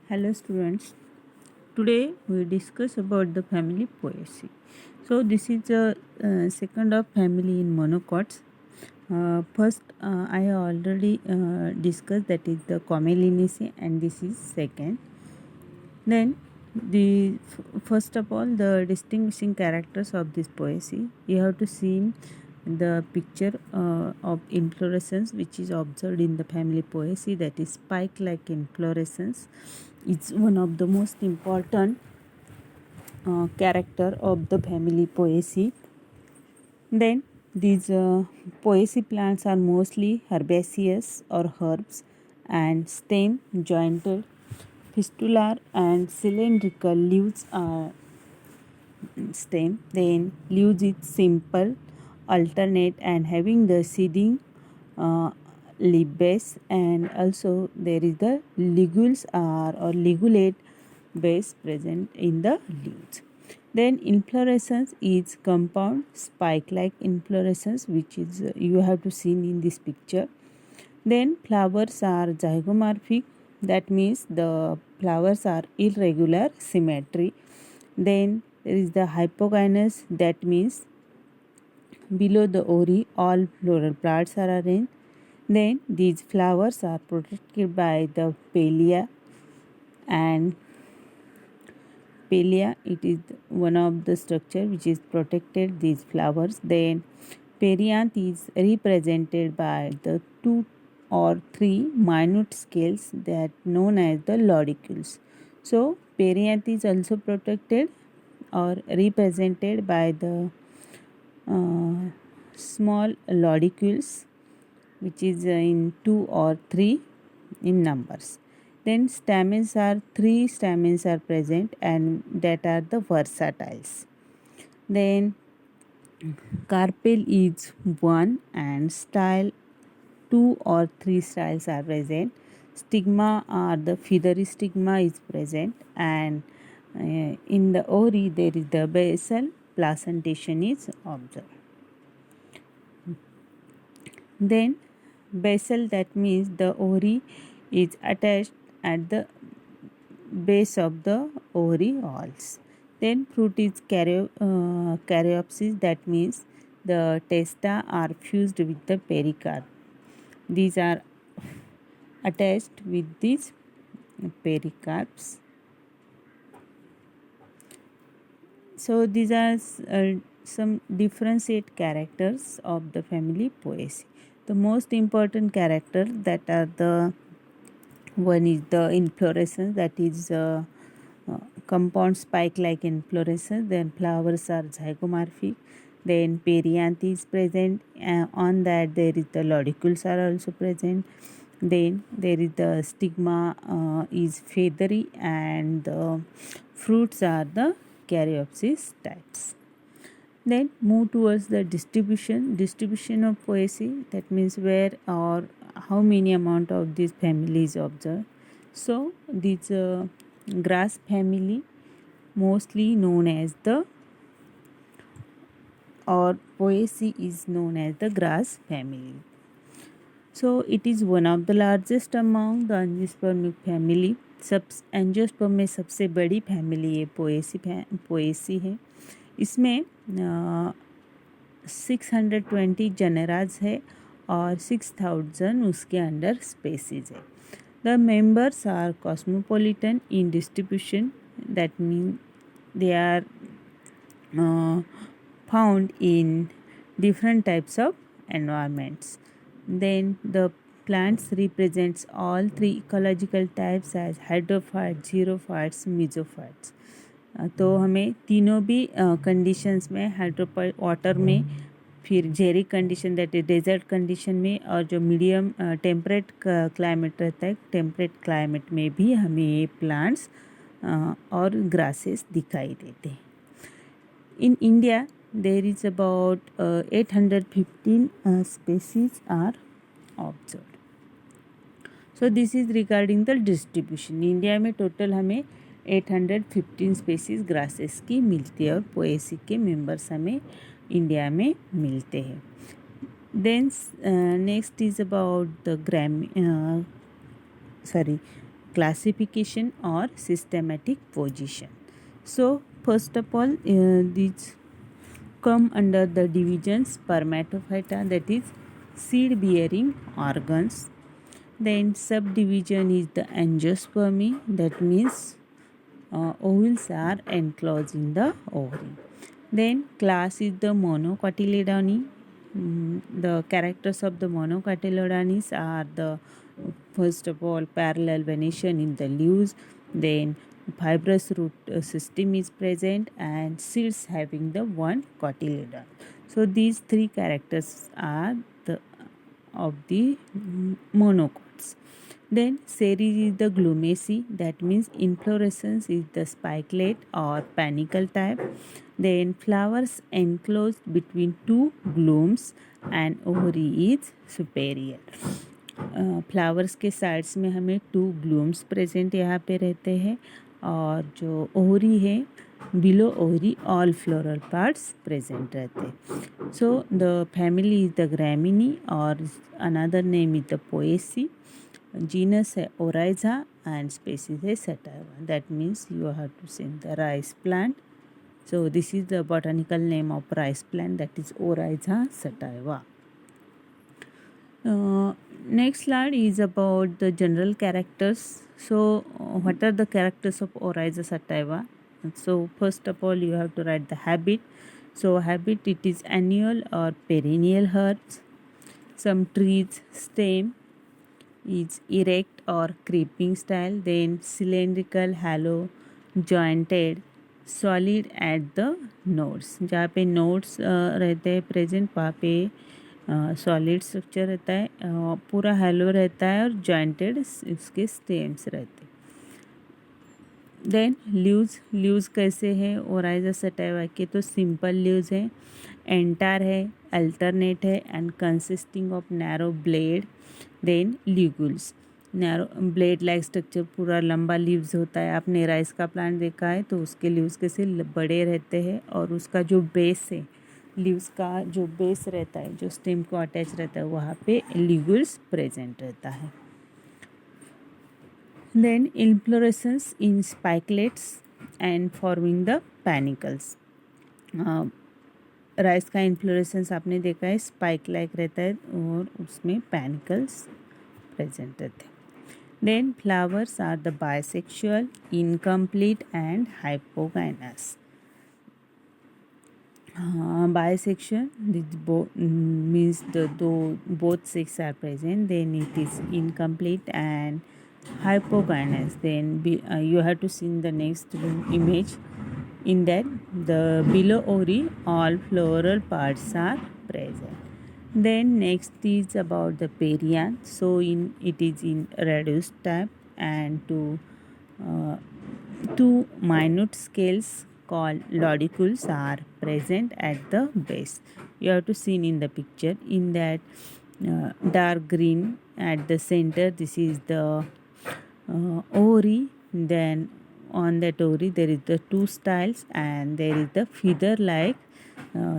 Hello students. Today we discuss about the family poaceae. So this is the second of family in monocots. First I already discussed, that is the Commelinaceae, and this is second. Then the first of all, the distinguishing characters of this poaceae. You have to see the picture of inflorescence which is observed in the family poaceae, that is spike like inflorescence. It's one of the most important character of the family poaceae. Then these poaceae plants are mostly herbaceous or herbs, and stem jointed, fistular and cylindrical leaves are stem. Then leaves is simple, alternate and having the seeding uh, leaf base, and also there is the ligules or ligulate base present in the leaves. Then inflorescence is compound spike like inflorescence, which is you have to see in this picture. Then flowers are zygomorphic, that means the flowers are irregular symmetry. Then there is the hypogynous, that means below the ori all floral parts are arranged. Then these flowers are protected by the palea, and palea, it is one of the structure which is protected these flowers. Then perianth is represented by the 2 or 3 minute scales that known as the lodicules. So perianth is also protected or represented by the small lodicules, which is in 2 or 3 in numbers. Then stamens are 3 stamens are present, and that are the versatiles. Then carpel is 1, and style 2 or 3 styles are present. Stigma or the feathery stigma is present, and in the ori there is the basal placentation is observed. Then basal, that means the ori is attached at the base of the areoles. Then fruit is caryopsis, that means the testa are fused with the pericarp. These are attached with these pericarps. So these are some differentiate characters of the family poaceae. The most important character that are the one is the inflorescence, that is compound spike like inflorescence. Then flowers are zygomorphic. Then perianth is present, on that there is the lodicules are also present. Then there is the stigma is feathery, and the fruits are the caryopsis types. Then move towards the distribution of poaceae, that means where or how many amount of this family is observed. So this grass family, mostly known as the, or poaceae is known as the grass family. So it is one of the largest among the angiospermic family. सब angiosperm में सबसे बड़ी family ये Poaceae है. इसमें 620 जनराज है और 6000 उसके अंडर स्पेसीज है. The members are cosmopolitan in distribution, that mean they are found in different types of environments. Then the plants represents all 3 ecological types as hydrophytes, xerophytes, mesophytes. तो हमें तीनों भी कंडीशंस में, हाइड्रोफाइट वाटर में, फिर xeric condition that is desert condition में, और जो मीडियम टेम्परेट क्लाइमेट रहता है, टेम्परेट क्लाइमेट में भी हमें ये प्लांट्स और ग्रासेस दिखाई देते हैं. In India there is about 815 species are observed. So this is regarding the distribution. India में टोटल हमें 815 स्पेसीज ग्रासेस की मिलती है, और पोएसी के मेंबर्स हमें इंडिया में मिलते हैं. Then next is about the classification or systematic position. So first of all, these come under the divisions spermatophyta, that is seed bearing organs. Then subdivision is the angiospermy, that means ovules are enclosed in the ovary. Then class is the monocotyledony. The characters of the monocotyledonies are the first of all parallel venation in the leaves, then fibrous root system is present, and seeds having the one cotyledon. So these three characters are the of the monocots. Then series is the glumaceae, that means inflorescence is the spikelet or panicle type. Then flowers enclosed between two glumes and ovary is superior. Flowers के sides में हमें to glumes present यहाँ पे रहते हैं, और जो ovary है below ovary all floral parts present रहते हैं. So the family is the Gramineae और another name is the Poaceae. Genus है ओराइजा एंड स्पेसीज है sativa. That means you have to send the rice plant. So this is the botanical name of rice plant, that is Oryza sativa. Next slide is about the general characters. So what are the characters of Oryza sativa? So first of all you have to write the habit. So habit, it is annual or perennial herbs. Some trees stem is erect or creeping style. Then cylindrical, hollow, jointed, solid at the nodes. जहाँ पे nodes रहते हैं present, वहाँ पे solid structure रहता है, पूरा hello रहता है और जॉइंटेड इसके स्टेम्स रहते हैं. देन लीव्स कैसे है ओराइजा सटाइवा के? तो सिंपल लीव्स है, एंटार है, अल्टरनेट है and consisting of narrow blade. Then ligules, narrow blade like structure, पूरा लंबा लीव्स होता है. आपने राइस का प्लांट देखा है तो उसके लीव्स कैसे बड़े रहते हैं, और उसका जो बेस है, लीव्स का जो बेस रहता है, जो स्टेम को अटैच रहता है, वहाँ पे लिगुल्स प्रेजेंट रहता है. Then inflorescence in spikelets and forming the panicles. Rice का इन्फ्लोरेसेंस आपने देखा है, स्पाइक लाइक रहता है और उसमें पैनिकल्स प्रेजेंट रहते हैं. Then flowers are the bisexual, incomplete and hypogynous. Bisexual, means both sexes are present. Then it is incomplete and hypogynous. Then you have to see in the next image. In that the below ovary all floral parts are present. Then next is about the perianth. So it is in reduced type, and two minute scales called lodicules are present at the base. You have to see in the picture. In that dark green at the center, this is the ovary. Then on that ovary there is the two styles, and there is the feather like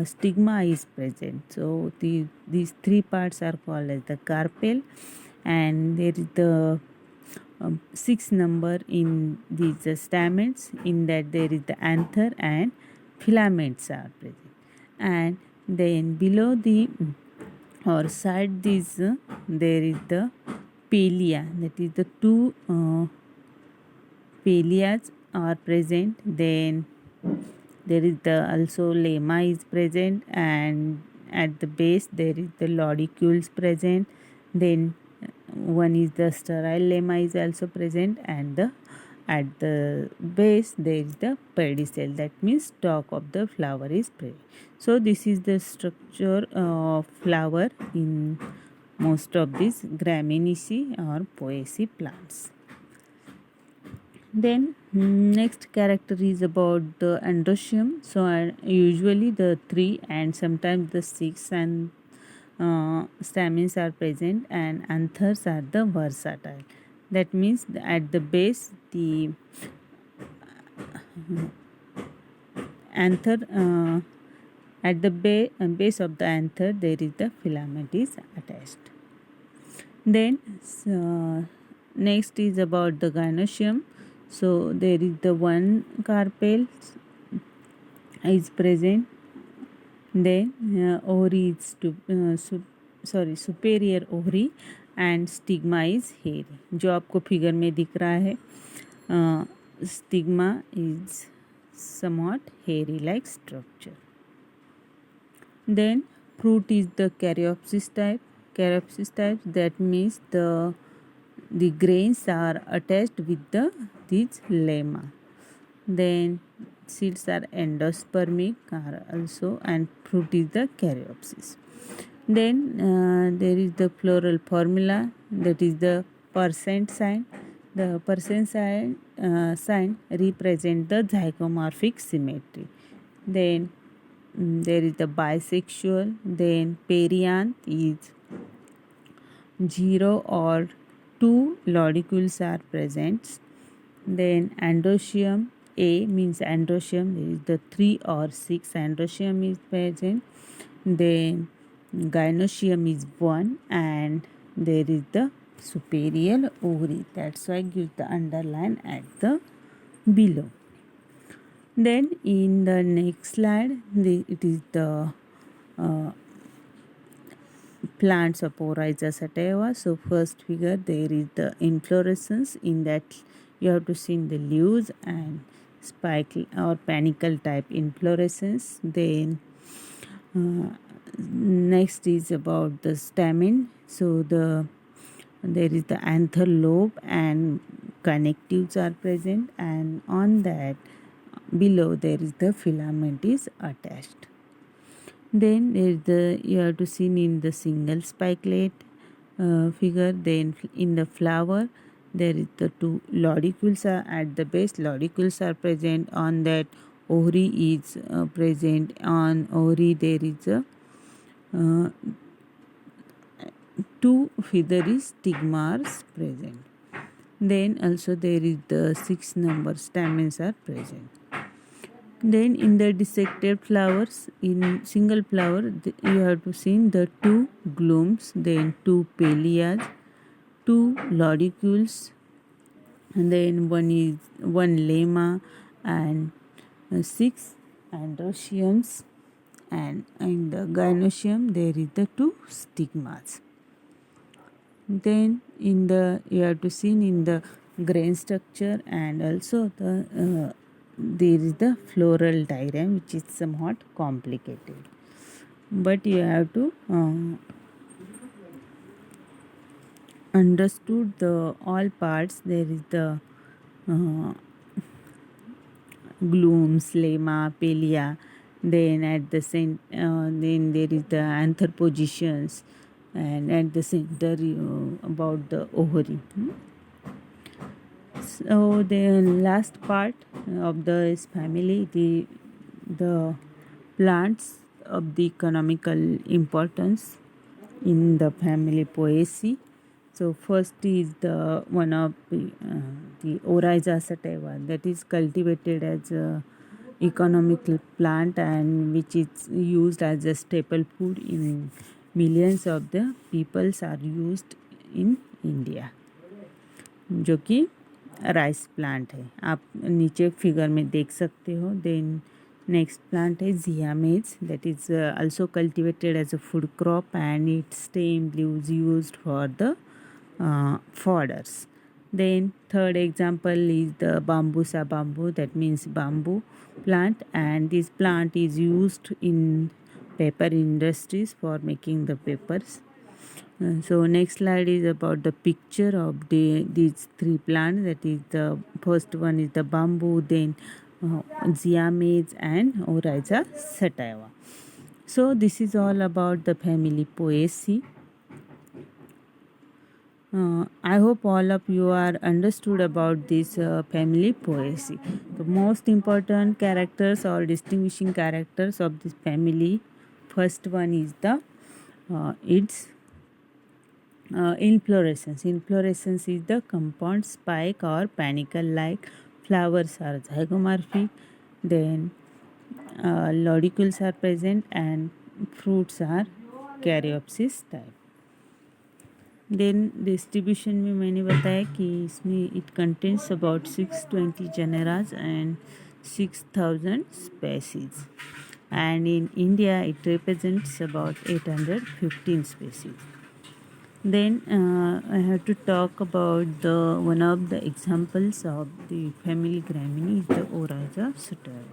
stigma is present. So these three parts are called as the carpel, and there is the 6 number in these stamens. In that there is the anther and filaments are present. And then below the or side this there is the palea, that is the two paleas are present. Then there is the also lemma is present, and at the base there is the lodicules present. Then one is the sterile lemma is also present, and at the base there is the pedicel, that means stalk of the flower is present. So this is the structure of flower in most of these Gramineaceae or Poaceae plants. Then next character is about the androecium. So usually the 3 and sometimes the 6 and stamens are present, and anthers are the versatile. That means at the base the anther at the base of the anther there is the filament is attached. Then Next is about the gynoecium. So there is the one carpel is present. Then ovary is superior ovary and stigma is hairy. जो आपको figure में दिख रहा है, stigma is somewhat hairy like structure. Then fruit is the caryopsis type. Caryopsis type, that means the grains are attached with this lemma. Then seeds are endospermic also, and fruit is the caryopsis. Then there is the floral formula, that is the percent sign. The percent sign represent the zygomorphic symmetry. Then there is the bisexual. Then perianth is 0 or 2 lodicules are present. Then androecium, A means androecium, there is the 3 or 6 androecium is present. Then gynoecium is 1 and there is the superior ovary. That's why I give the underline at the below. Then in the next slide, it is the plants of Oryza sativa. So first figure, there is the inflorescence. In that you have to see the leaves and spike or panicle type inflorescence. Then next is about the stamen. So there is the anther lobe and connectives are present, and on that below there is the filament is attached. Then there is you have to see in the single spikelet figure. Then in the flower there is the 2 lodicules are at the base. Lodicules are present. On that ovary is present. On ovary there is a 2 feathery stigmas present. Then also there is the 6 number stamens are present. Then in the dissected flowers, in single flower, you have to see the 2 glumes, then 2 pellias, 2 lodicules, and then one lemma and 6 androeciums, and in the gynoecium there is the 2 stigmas. Then you have to see in the grain structure, and also there is the floral diagram, which is somewhat complicated, but you have to understood the all parts. There is the glooms, lemma, pellia. Then at the center, then there is the anther positions, and at the center about the ovary. So the last part of this family, the plants of the economical importance in the family Poaceae. So first is the one of the Oryza sativa, that is cultivated as a economical plant and which is used as a staple food in millions of the peoples are used in India, जो कि rice plant है, आप नीचे figure में देख सकते हो. Then next plant है Zea mays, that is also cultivated as a food crop and its stem leaves used for the fodders. Then third example is the bambusa bamboo, that means bamboo plant, and this plant is used in paper industries for making the papers. So next slide is about the picture of these 3 plants. That is the first one is the bamboo, then ziamage and Oryza sativa. So this is all about the family Poaceae. I hope all of you are understood about this family Poaceae. The most important characters or distinguishing characters of this family, first one is the its inflorescence. Inflorescence is the compound spike or panicle-like. Flowers are zygomorphic. Then lodicules are present and fruits are caryopsis type. Then distribution में मैंने बताया कि इसमें it contains about 620 genera and 6000 species, and in India it represents about 815 species. Then I have to talk about the one of the examples of the family Graminea is the Oryza sutera.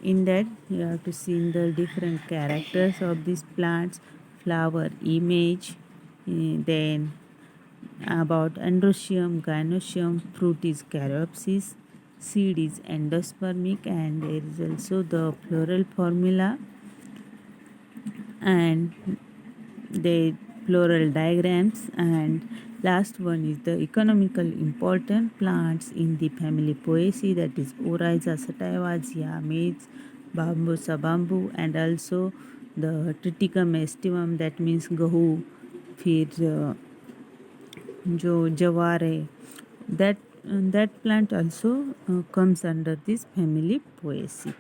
In that you have to see the different characters of these plants, flower image, then about androecium, gynoecium, fruit is caryopsis, seed is endospermic, and there is also the floral formula and the floral diagrams, and last one is the economical important plants in the family Poaceae, that is Oryza sativa, maize, Bambusa bamboo, and also the Triticum aestivum, that means गहू, फिर जो जवार है, that plant also comes under this family Poaceae.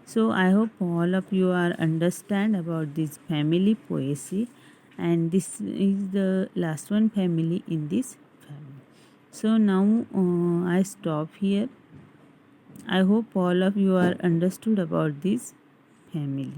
So I hope all of you are understand about this family Poaceae, and this is the last one family in this family. So now I stop here. I hope all of you are understood about this family.